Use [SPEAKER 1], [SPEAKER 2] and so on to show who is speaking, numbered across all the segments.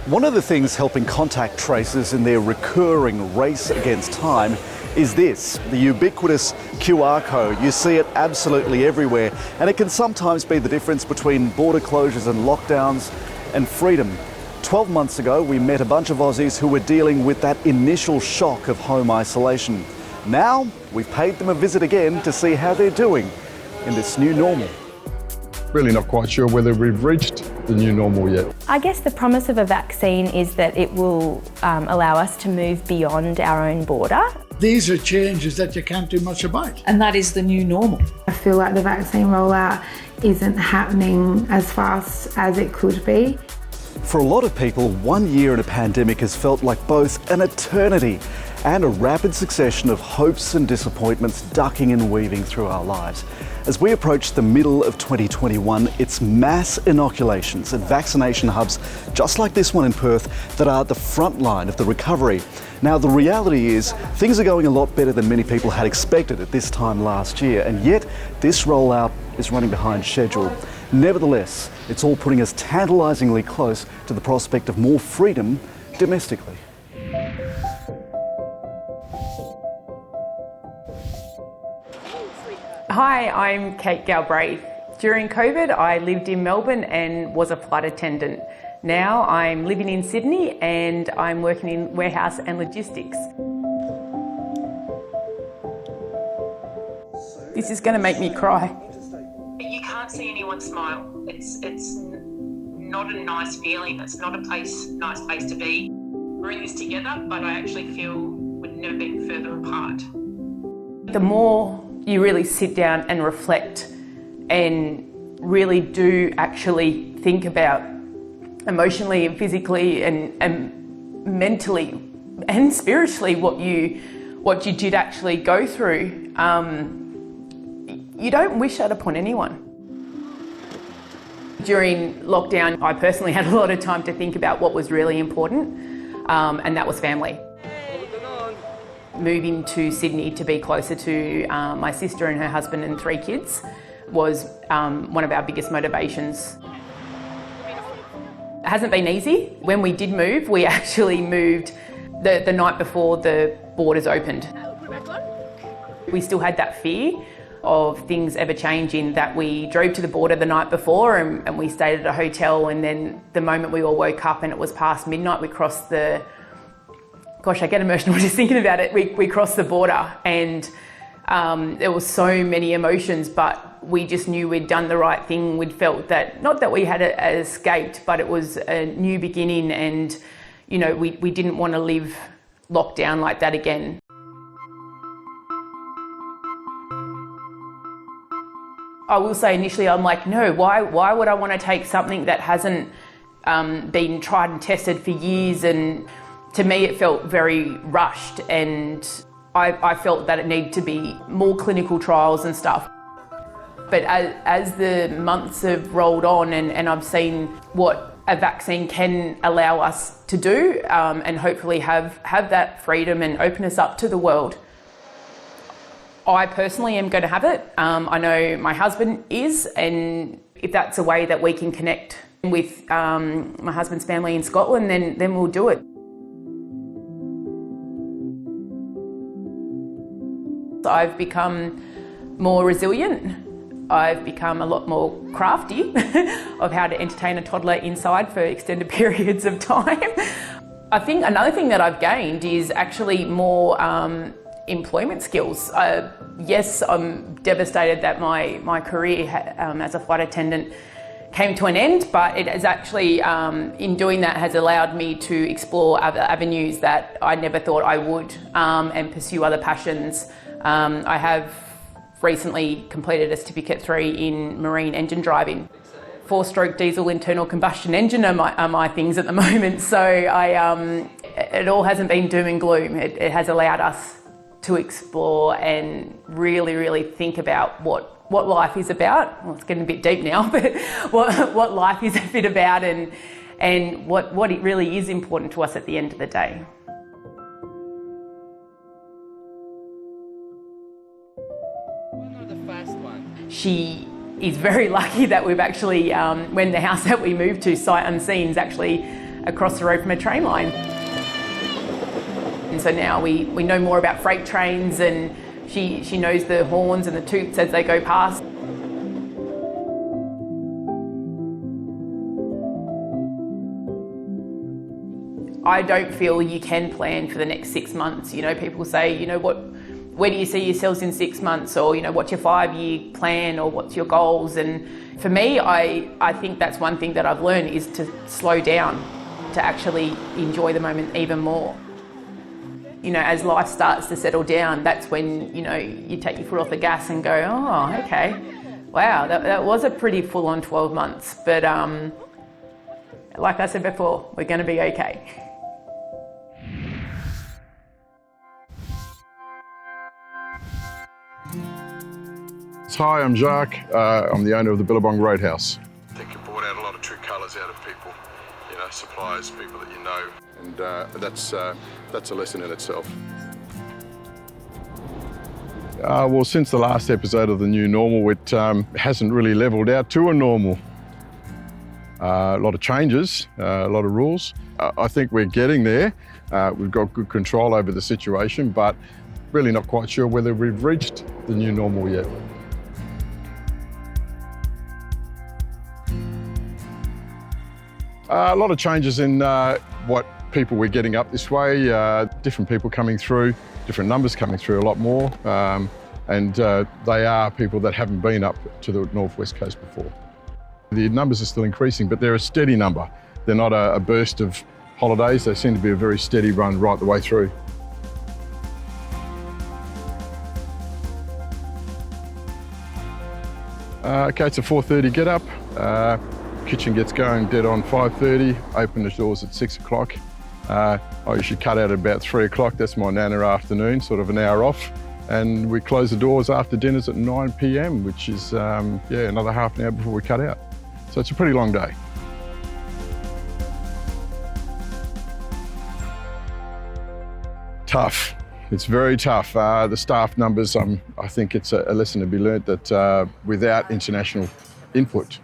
[SPEAKER 1] One of the things helping contact tracers in their recurring race against time is this, the ubiquitous QR code. You see it absolutely everywhere, and it can sometimes be the difference between border closures and lockdowns and freedom. 12 months ago, we met a bunch of Aussies who were dealing with that initial shock of home isolation. Now, we've paid them a visit again to see how they're doing in this new normal.
[SPEAKER 2] Really not quite sure whether we've reached the new normal yet.
[SPEAKER 3] I guess the promise of a vaccine is that it will allow us to move beyond our own border.
[SPEAKER 4] These are changes that you can't do much about.
[SPEAKER 5] And that is the new normal.
[SPEAKER 6] I feel like the vaccine rollout isn't happening as fast as it could be.
[SPEAKER 1] For a lot of people, 1 year in a pandemic has felt like both an eternity and a rapid succession of hopes and disappointments ducking and weaving through our lives. As we approach the middle of 2021, it's mass inoculations at vaccination hubs just like this one in Perth that are the front line of the recovery. Now, the reality is things are going a lot better than many people had expected at this time last year, and yet this rollout is running behind schedule. Nevertheless, it's all putting us tantalisingly close to the prospect of more freedom domestically.
[SPEAKER 7] Hi, I'm Kate Galbraith. During COVID, I lived in Melbourne and was a flight attendant. Now I'm living in Sydney and I'm working in warehouse and logistics. This is going to make me cry.
[SPEAKER 8] You can't see anyone smile. It's not a nice feeling. It's not a nice place to be. We're in this together, but I actually feel we've never been further apart.
[SPEAKER 7] The more you really sit down and reflect and really do actually think about emotionally and physically and mentally and spiritually what you did actually go through, you don't wish that upon anyone. During lockdown, I personally had a lot of time to think about what was really important, and that was family. Moving to Sydney to be closer to my sister and her husband and 3 kids was one of our biggest motivations. It hasn't been easy. When we did move, we actually moved the night before the borders opened. We still had that fear of things ever changing, that we drove to the border the night before and we stayed at a hotel, and then the moment we all woke up and it was past midnight, we crossed the... Gosh, I get emotional just thinking about it. We crossed the border and there was so many emotions, but we just knew we'd done the right thing. We'd felt that, not that we had escaped, but it was a new beginning, and you know, we didn't want to live locked down like that again. I will say initially I'm like, no, why would I want to take something that hasn't been tried and tested for years? And to me, it felt very rushed, and I felt that it needed to be more clinical trials and stuff. But as the months have rolled on and I've seen what a vaccine can allow us to do, and hopefully have that freedom and open us up to the world, I personally am going to have it. I know my husband is, and if that's a way that we can connect with my husband's family in Scotland, then we'll do it. I've become more resilient. I've become a lot more crafty of how to entertain a toddler inside for extended periods of time. I think another thing that I've gained is actually more employment skills. Yes, I'm devastated that my career as a flight attendant came to an end, but it has actually, in doing that, has allowed me to explore other avenues that I never thought I would, and pursue other passions. I have recently completed a Certificate 3 in marine engine driving. 4-stroke diesel internal combustion engine are my things at the moment, so it all hasn't been doom and gloom. It has allowed us to explore and really, really think about what life is about. Well, it's getting a bit deep now, but what life is a bit about, and what it really is important to us at the end of the day. She is very lucky that we've actually, when the house that we moved to, sight unseen, is actually across the road from a train line. And so now we know more about freight trains, and she knows the horns and the toots as they go past. I don't feel you can plan for the next 6 months. You know, people say, you know, where do you see yourselves in 6 months? Or, you know, what's your 5-year plan, or what's your goals? And for me, I think that's one thing that I've learned, is to slow down, to actually enjoy the moment even more. You know, as life starts to settle down, that's when, you know, you take your foot off the gas and go, oh, okay, wow, that was a pretty full-on 12 months. But like I said before, we're going to be okay.
[SPEAKER 2] Hi, I'm Jacques. I'm the owner of the Billabong Roadhouse.
[SPEAKER 5] I think you brought out a lot of true colours out of people, you know, suppliers, people that you know, and that's a lesson in itself.
[SPEAKER 2] Well, since the last episode of the new normal, it hasn't really levelled out to a normal. A lot of changes, a lot of rules. I think we're getting there. We've got good control over the situation, but really not quite sure whether we've reached the new normal yet. A lot of changes in what people we're getting up this way, different people coming through, different numbers coming through, a lot more, and they are people that haven't been up to the northwest coast before. The numbers are still increasing, but they're a steady number. They're not a burst of holidays. They seem to be a very steady run right the way through. Okay, it's a 4:30 get up. Kitchen gets going dead on 5:30, open the doors at 6 o'clock. I usually cut out at about 3 o'clock, that's my nana afternoon, sort of an hour off. And we close the doors after dinners at 9 p.m, which is another half an hour before we cut out. So it's a pretty long day. Tough, it's very tough. The staff numbers, I think it's a lesson to be learnt that without international input,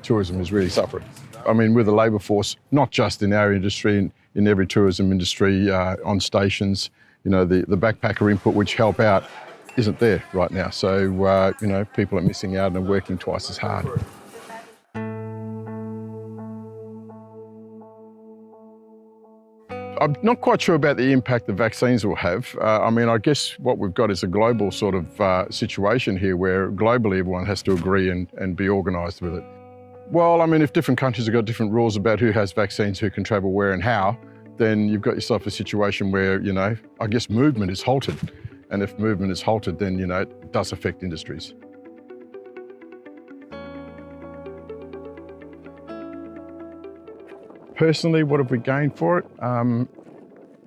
[SPEAKER 2] tourism is really suffering. I mean, with the labour force, not just in our industry, in every tourism industry, on stations, you know, the backpacker input which help out isn't there right now. So, you know, people are missing out and are working twice as hard. I'm not quite sure about the impact the vaccines will have. I mean, I guess what we've got is a global sort of situation here where globally everyone has to agree and be organised with it. Well, I mean, if different countries have got different rules about who has vaccines, who can travel where and how, then you've got yourself a situation where, you know, I guess movement is halted. And if movement is halted, then, you know, it does affect industries. Personally, what have we gained for it?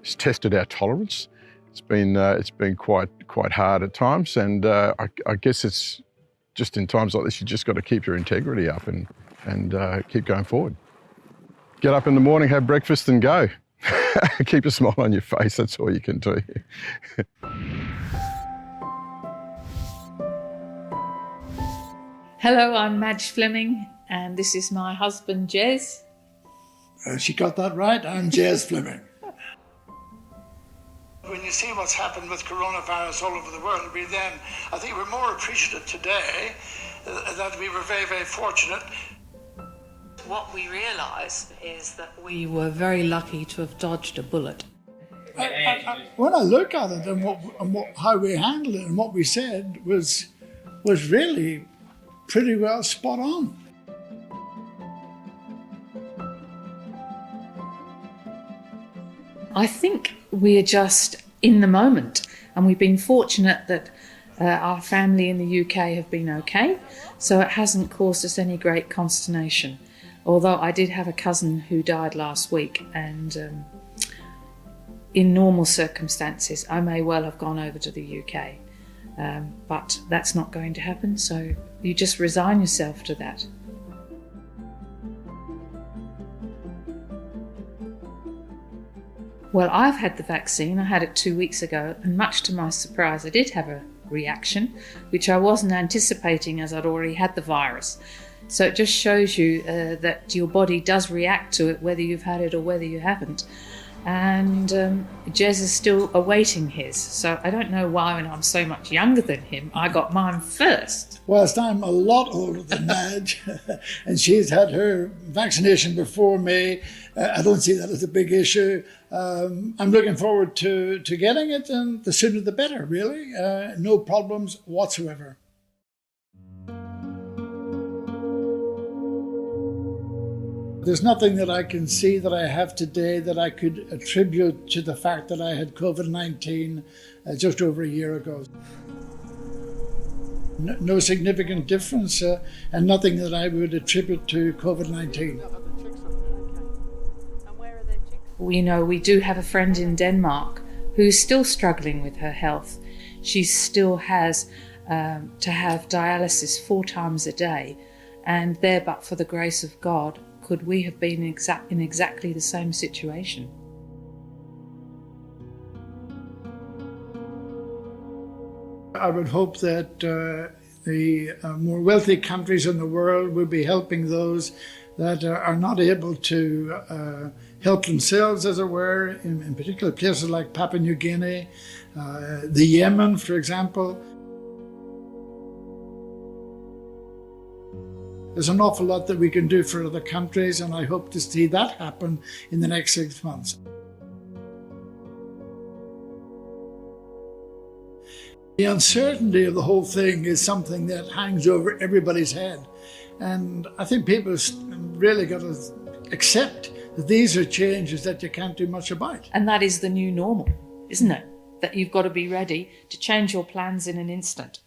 [SPEAKER 2] It's tested our tolerance. It's been quite hard at times, and I guess it's just in times like this you just got to keep your integrity up and keep going forward. Get up in the morning, have breakfast, and go. Keep a smile on your face. That's all you can do.
[SPEAKER 9] Hello, I'm Madge Fleming, and this is my husband, Jesz.
[SPEAKER 4] She got that right. I'm Jesz Fleming.
[SPEAKER 10] When you see what's happened with coronavirus all over the world, I think we're more appreciative today that we were very, very fortunate.
[SPEAKER 11] What we realise is that we were very lucky to have dodged a bullet.
[SPEAKER 4] When I look at it and how we handled it and what we said was really pretty well spot on.
[SPEAKER 9] I think we are just in the moment, and we've been fortunate that our family in the UK have been okay, so it hasn't caused us any great consternation. Although I did have a cousin who died last week, and in normal circumstances I may well have gone over to the UK, but that's not going to happen, so you just resign yourself to that. Well, I've had the vaccine. I had it 2 weeks ago, and much to my surprise I did have a reaction, which I wasn't anticipating as I'd already had the virus. So it just shows you that your body does react to it, whether you've had it or whether you haven't. And Jesz is still awaiting his. So I don't know why, when I'm so much younger than him, I got mine first.
[SPEAKER 4] Whilst I'm a lot older than Madge, and she's had her vaccination before me, I don't see that as a big issue. I'm looking forward to getting it, and the sooner the better, really. No problems whatsoever. There's nothing that I can see that I have today that I could attribute to the fact that I had COVID-19 just over a year ago. No significant difference, and nothing that I would attribute to COVID-19.
[SPEAKER 9] We do have a friend in Denmark who's still struggling with her health. She still has to have dialysis 4 times a day, and there, but for the grace of God, could we have been in exactly the same situation?
[SPEAKER 4] I would hope that the more wealthy countries in the world will be helping those that are not able to help themselves, as it were, in particular places like Papua New Guinea, the Yemen, for example. There's an awful lot that we can do for other countries, and I hope to see that happen in the next 6 months. The uncertainty of the whole thing is something that hangs over everybody's head. And I think people really got to accept that these are changes that you can't do much about.
[SPEAKER 9] And that is the new normal, isn't it? That you've got to be ready to change your plans in an instant.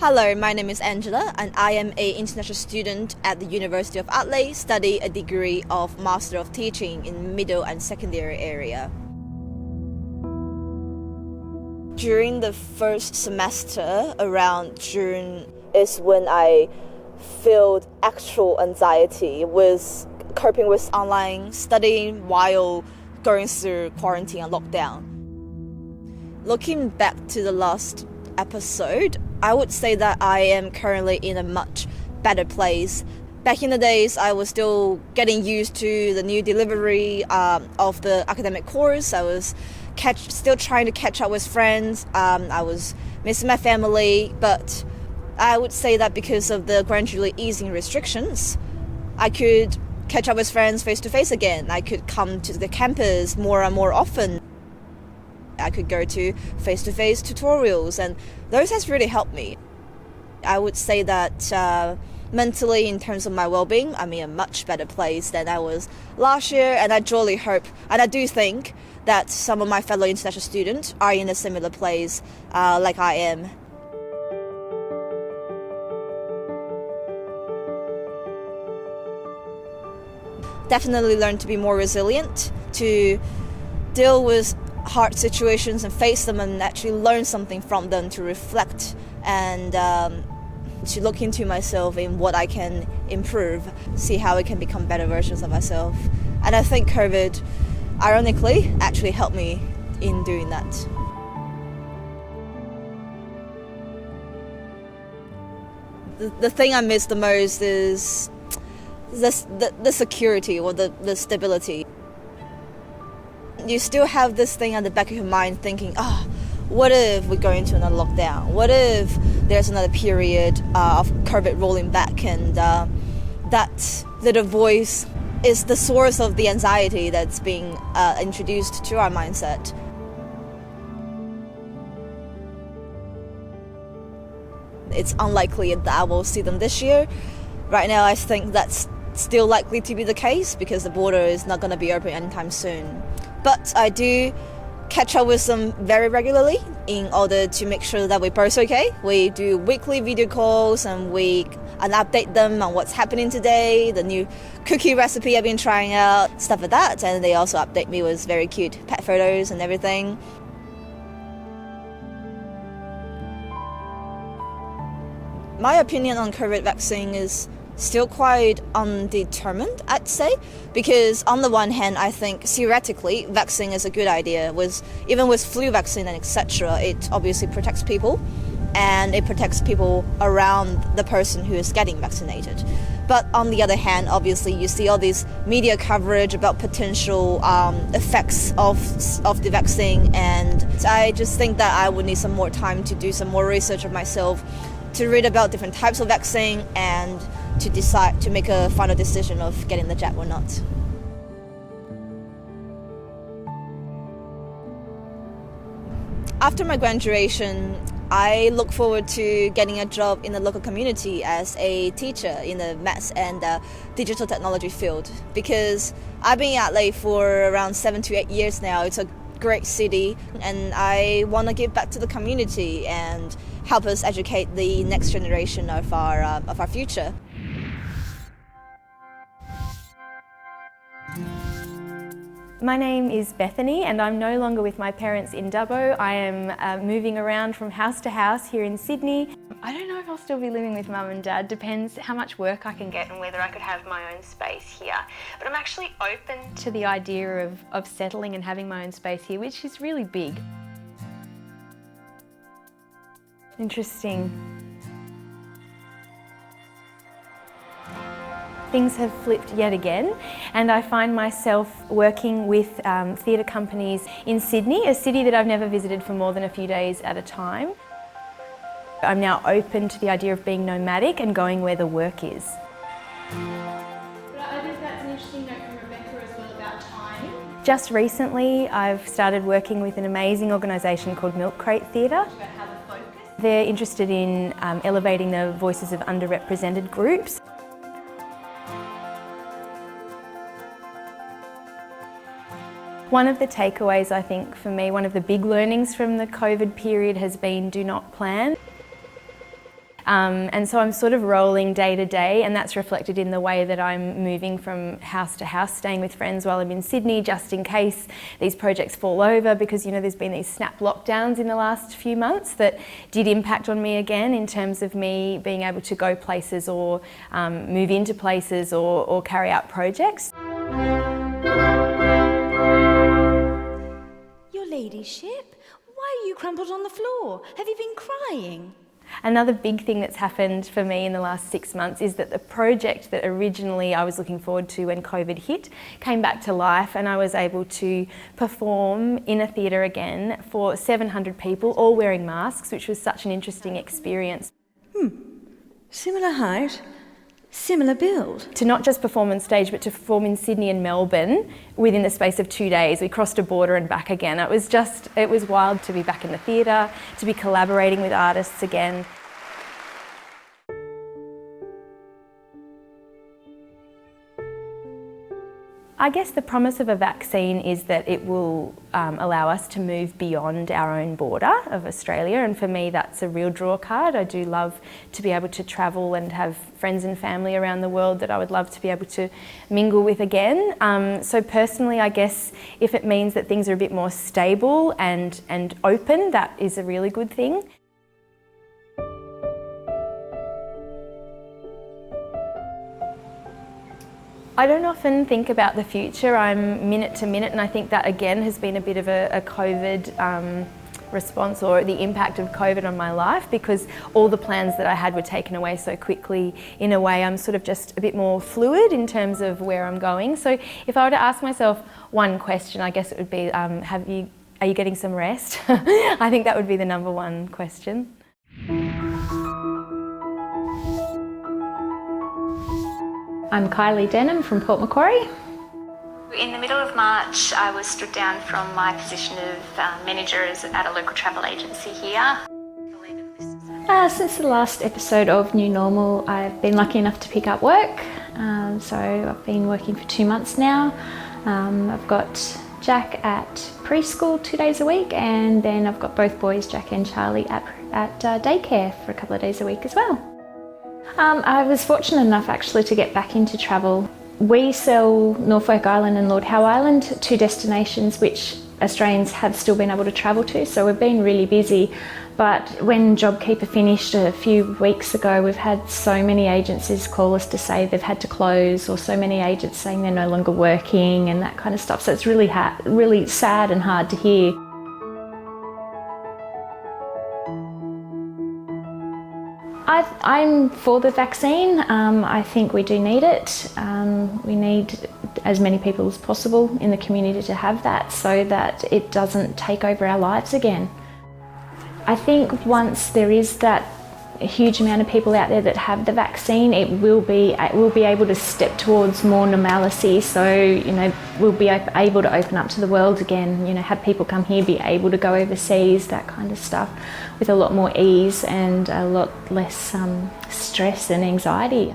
[SPEAKER 12] Hello, my name is Angela, and I am an international student at the University of Adelaide, study a degree of Master of Teaching in middle and secondary area. During the first semester, around June, is when I felt actual anxiety with coping with online studying while going through quarantine and lockdown. Looking back to the last episode, I would say that I am currently in a much better place. Back in the days, I was still getting used to the new delivery of the academic course. I was still trying to catch up with friends. I was missing my family, but I would say that because of the gradually easing restrictions, I could catch up with friends face to face again. I could come to the campus more and more often. I could go to face-to-face tutorials, and those has really helped me. I would say that mentally, in terms of my well-being, I'm in a much better place than I was last year, and I truly hope, and I do think, that some of my fellow international students are in a similar place like I am. Definitely learn to be more resilient, to deal with hard situations and face them and actually learn something from them, to reflect and to look into myself in what I can improve, see how I can become better versions of myself. And I think COVID, ironically, actually helped me in doing that. The thing I miss the most is the security or the stability. You still have this thing at the back of your mind thinking, what if we go into another lockdown? What if there's another period of COVID rolling back? And that little voice is the source of the anxiety that's being introduced to our mindset. It's unlikely that I will see them this year. Right now, I think that's still likely to be the case because the border is not going to be open anytime soon. But I do catch up with them very regularly in order to make sure that we're both okay. We do weekly video calls and update them on what's happening today, the new cookie recipe I've been trying out, stuff like that. And they also update me with very cute pet photos and everything. My opinion on COVID vaccine is still quite undetermined, I'd say, because on the one hand, I think theoretically vaccine is a good idea. Even with flu vaccine and etc., it obviously protects people, and it protects people around the person who is getting vaccinated. But on the other hand, obviously, you see all this media coverage about potential effects of the vaccine, and I just think that I would need some more time to do some more research of myself, to read about different types of vaccine, and to decide to make a final decision of getting the jab or not. After my graduation, I look forward to getting a job in the local community as a teacher in the maths and digital technology field, because I've been in Adelaide for around 7 to 8 years now. It's a great city, and I want to give back to the community and help us educate the next generation of our future.
[SPEAKER 3] My name is Bethany, and I'm no longer with my parents in Dubbo. I am moving around from house to house here in Sydney. I don't know if I'll still be living with mum and dad. Depends how much work I can get and whether I could have my own space here. But I'm actually open to the idea of settling and having my own space here, which is really big. Interesting. Things have flipped yet again, and I find myself working with theatre companies in Sydney, a city that I've never visited for more than a few days at a time. I'm now open to the idea of being nomadic and going where the work is.
[SPEAKER 13] But I think that's an interesting note from Rebecca as well about time.
[SPEAKER 3] Just recently, I've started working with an amazing organisation called Milk Crate Theatre. They're interested in elevating the voices of underrepresented groups. One of the takeaways, I think, for me, one of the big learnings from the COVID period has been do not plan. And so I'm sort of rolling day to day, and that's reflected in the way that I'm moving from house to house, staying with friends while I'm in Sydney, just in case these projects fall over, because, you know, there's been these snap lockdowns in the last few months that did impact on me again in terms of me being able to go places or move into places or carry out projects.
[SPEAKER 13] Ladyship, why are you crumpled on the floor? Have you been crying?
[SPEAKER 3] Another big thing that's happened for me in the last 6 months is that the project that originally I was looking forward to when COVID hit came back to life, and I was able to perform in a theatre again for 700 people, all wearing masks, which was such an interesting experience.
[SPEAKER 13] Similar height, similar build.
[SPEAKER 3] To not just perform on stage, but to perform in Sydney and Melbourne within the space of 2 days. We crossed a border and back again. It was wild to be back in the theatre, to be collaborating with artists again. I guess the promise of a vaccine is that it will allow us to move beyond our own border of Australia, and for me that's a real draw card. I do love to be able to travel and have friends and family around the world that I would love to be able to mingle with again. So personally, I guess if it means that things are a bit more stable and open, that is a really good thing. I don't often think about the future. I'm minute to minute, and I think that again has been a bit of a COVID response, or the impact of COVID on my life, because all the plans that I had were taken away so quickly. In a way, I'm sort of just a bit more fluid in terms of where I'm going. So if I were to ask myself one question, I guess it would be, are you getting some rest? I think that would be the number one question.
[SPEAKER 14] I'm KYLIE DENHAM from Port Macquarie.
[SPEAKER 15] In the middle of March, I was stood down from my position of manager at a local travel agency here.
[SPEAKER 14] Since the last episode of New Normal, I've been lucky enough to pick up work. So I've been working for 2 months now. I've got Jack at preschool 2 days a week, and then I've got both boys, Jack and Charlie, at daycare for a couple of days a week as well. I was fortunate enough actually to get back into travel. We sell Norfolk Island and Lord Howe Island, two destinations which Australians have still been able to travel to, so we've been really busy. But when JobKeeper finished a few weeks ago, we've had so many agencies call us to say they've had to close, or so many agents saying they're no longer working and that kind of stuff. So it's really sad and hard to hear. I'm for the vaccine. I think we do need it. We need as many people as possible in the community to have that, so that it doesn't take over our lives again. I think once there is that huge amount of people out there that have the vaccine, we'll be able to step towards more normalcy. So, you know, we'll be able to open up to the world again, you know, have people come here, be able to go overseas, that kind of stuff, with a lot more ease and a lot less stress and anxiety.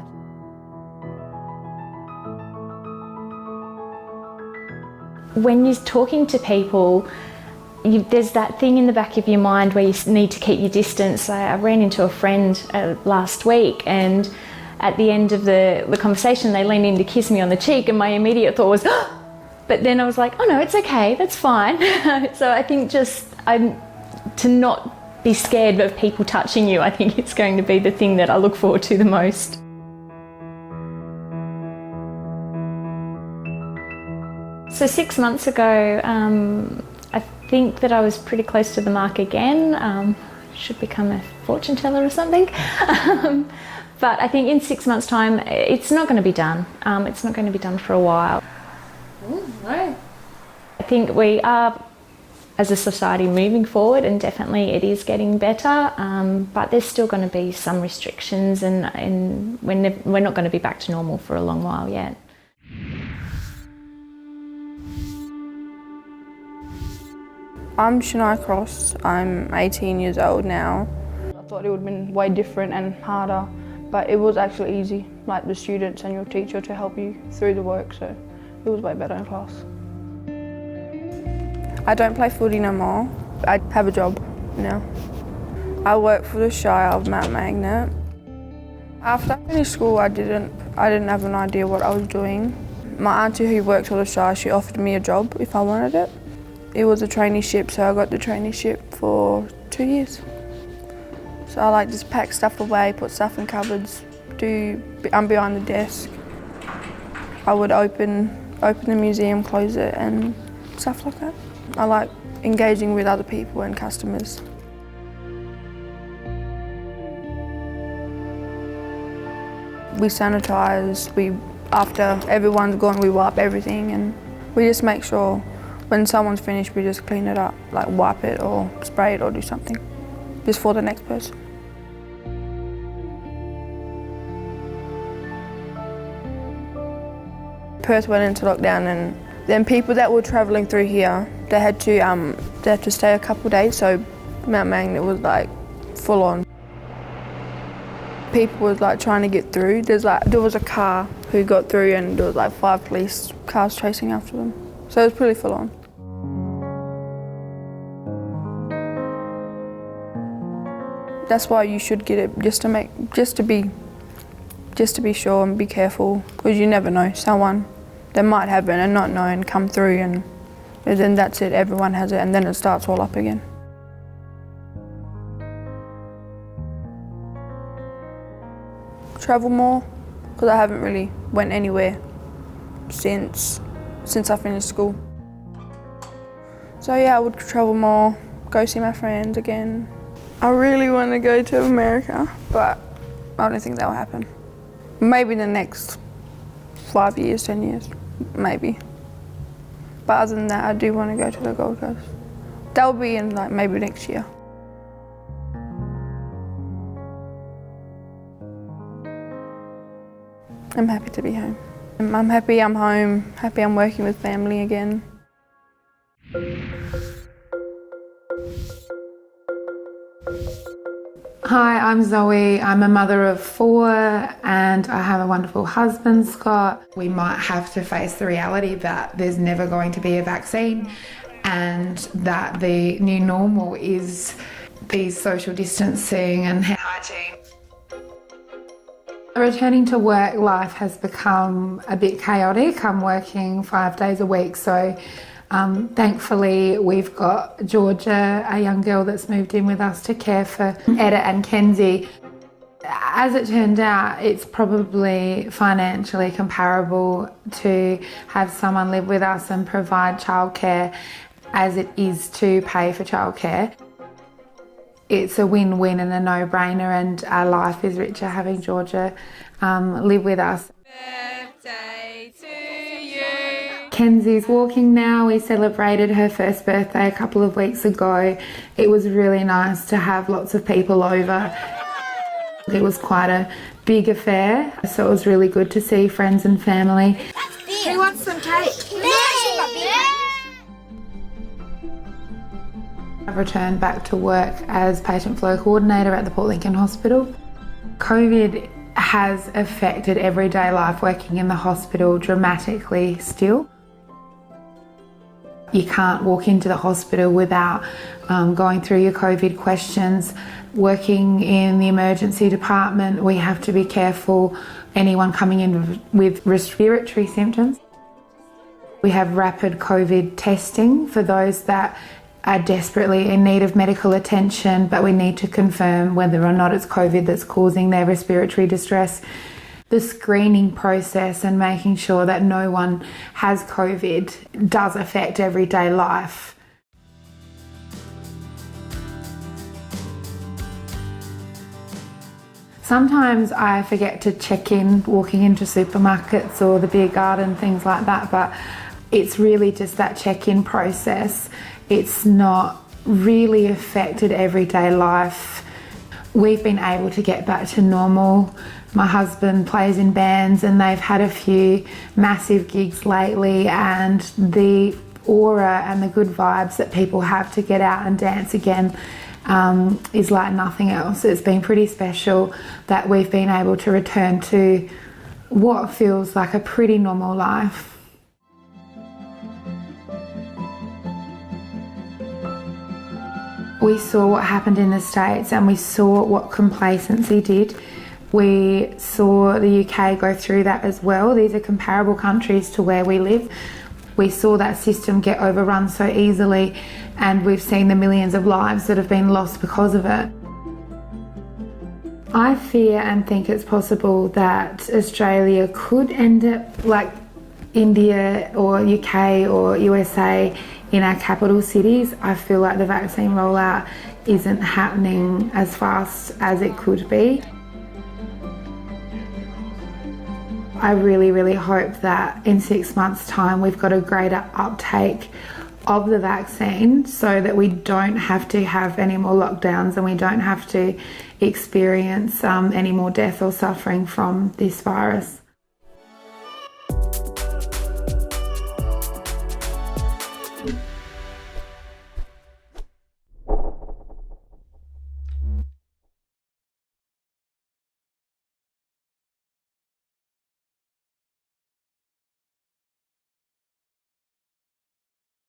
[SPEAKER 14] When you're talking to people, there's that thing in the back of your mind where you need to keep your distance. I ran into a friend last week, and at the end of the conversation they leaned in to kiss me on the cheek, and my immediate thought was, oh! But then I was like, oh no, it's okay, that's fine. So I think to not be scared of people touching you, I think it's going to be the thing that I look forward to the most. So 6 months ago, I think that I was pretty close to the mark again. Should become a fortune teller or something. But I think in 6 months' time, it's not going to be done. It's not going to be done for a while. No. I think we are, as a society, moving forward, and definitely it is getting better. But there's still going to be some restrictions, and we're not going to be back to normal for a long while yet.
[SPEAKER 16] I'm SHANIA Cross. I'm 18 years old now. I thought it would have been way different and harder, but it was actually easy, like the students and your teacher to help you through the work, so it was way better in class. I don't play footy no more. I have a job now. I work for the Shire of Mount Magnet. After I finished school, I didn't have an idea what I was doing. My auntie who works for the Shire, she offered me a job if I wanted it. It was a traineeship, so I got the traineeship for 2 years. So I like just pack stuff away, put stuff in cupboards, I'm behind the desk. I would open the museum, close it and stuff like that. I like engaging with other people and customers. We sanitise, after everyone's gone we wipe everything, and we just make sure when someone's finished, we just clean it up, like wipe it or spray it or do something, just for the next person. Perth went into lockdown, and then people that were travelling through here, they had to stay a couple of days, so Mount Magnet was like full on. People was like trying to get through. There was a car who got through, and there was like 5 police cars chasing after them. So it was pretty full on. That's why you should get it, just to be sure and be careful, because you never know. Someone that might have it and not know and come through, and then that's it, everyone has it, and then it starts all up again. Travel more, because I haven't really went anywhere since I finished school. So yeah, I would travel more, go see my friends again. I really want to go to America, but I don't think that will happen. Maybe in the next 5 years, 10 years, maybe. But other than that, I do want to go to the Gold Coast. That will be in like maybe next year. I'm happy to be home. I'm happy I'm home, happy I'm working with family again.
[SPEAKER 6] Hi, I'm Zoe. I'm a mother of 4 and I have a wonderful husband, Scott. We might have to face the reality that there's never going to be a vaccine and that the new normal is these social distancing and hygiene. Returning to work life has become a bit chaotic. I'm working 5 days a week, so Thankfully, we've got Georgia, a young girl that's moved in with us to care for Etta and Kenzie. As it turned out, it's probably financially comparable to have someone live with us and provide childcare as it is to pay for childcare. It's a win-win and a no-brainer, and our life is richer having Georgia live with us. Birthday to you. Kenzie's walking now. We celebrated her first birthday a couple of weeks ago. It was really nice to have lots of people over. It was quite a big affair, so it was really good to see friends and family.
[SPEAKER 17] Who wants some cake?
[SPEAKER 6] I've returned back to work as patient flow coordinator at the Port Lincoln Hospital. COVID has affected everyday life working in the hospital dramatically still. You can't walk into the hospital without going through your COVID questions. Working in the emergency department, we have to be careful. Anyone coming in with respiratory symptoms. We have rapid COVID testing for those that are desperately in need of medical attention, but we need to confirm whether or not it's COVID that's causing their respiratory distress. The screening process and making sure that no one has COVID does affect everyday life. Sometimes I forget to check in walking into supermarkets or the beer garden, things like that, but it's really just that check-in process. It's not really affected everyday life. We've been able to get back to normal. My husband plays in bands and they've had a few massive gigs lately, and the aura and the good vibes that people have to get out and dance again is like nothing else. It's been pretty special that we've been able to return to what feels like a pretty normal life. We saw what happened in the States and we saw what complacency did. We saw the UK go through that as well. These are comparable countries to where we live. We saw that system get overrun so easily, and we've seen the millions of lives that have been lost because of it. I fear and think it's possible that Australia could end up like India or UK or USA in our capital cities. I feel like the vaccine rollout isn't happening as fast as it could be. I really, really hope that in 6 months' time we've got a greater uptake of the vaccine so that we don't have to have any more lockdowns and we don't have to experience any more death or suffering from this virus.